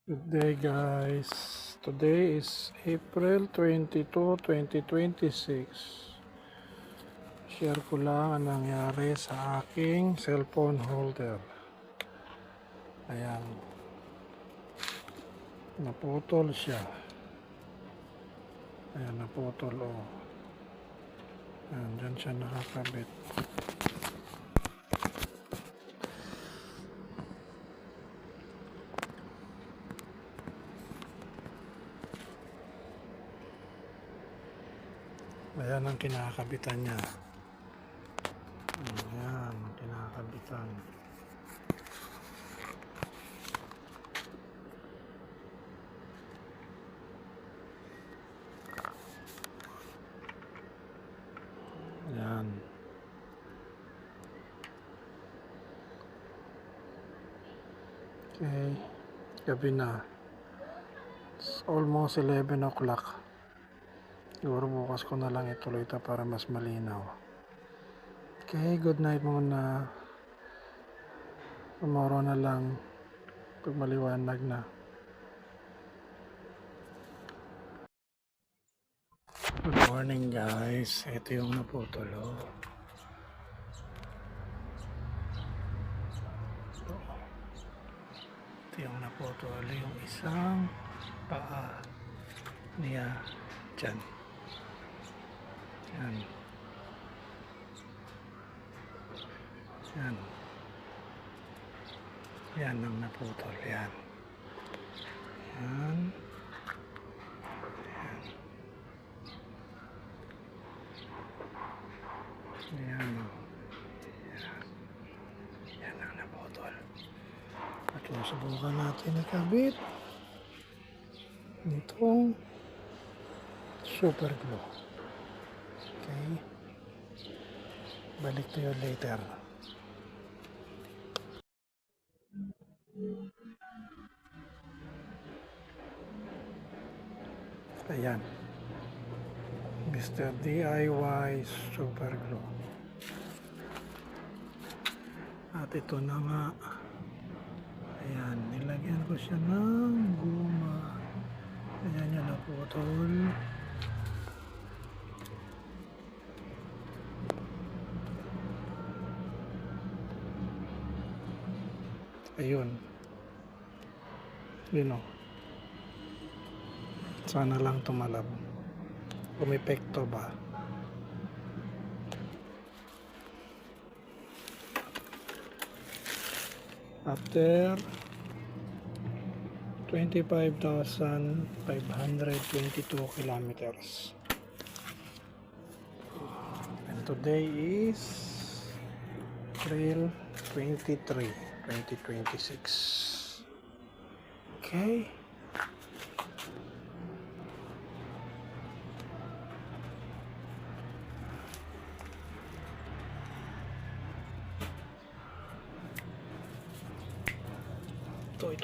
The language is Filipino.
Good day guys. Today is April 22, 2026. Share ko lang ang nangyari sa aking cellphone holder. Ayan. Naputol siya. Ayan, naputol oh. Ayan, dyan siya nakakabit. Ayan ang kinakabitan niya. Ayan ang kinakabitan. Ayan. Okay. Gabi na. It's almost 11 o'clock. Siguro bukas ko na lang ituloy ito para mas malinaw. Okay, good night muna. Tomorrow na lang pag maliwanag na. Good morning guys. Ito yung naputol oh. Ito yung naputol. Yung isang paa niya dyan. Yan. Yan. Yan ang naputol. Yan. Yan. Yan. Yan. Yan ang naputol. At subukan natin ikabit nitong super glue. Okay. Balik to you later. Ayan. Mr. DIY Super Glue. At ito na nga. Ayan. Nilagyan ko siya ng guma. Ayan yan naputol. Ayun. Yun o. Sana lang tumalab. Umepekto ba? After 25,522 kilometers. And today is April 23, 2026. Okay. Ito.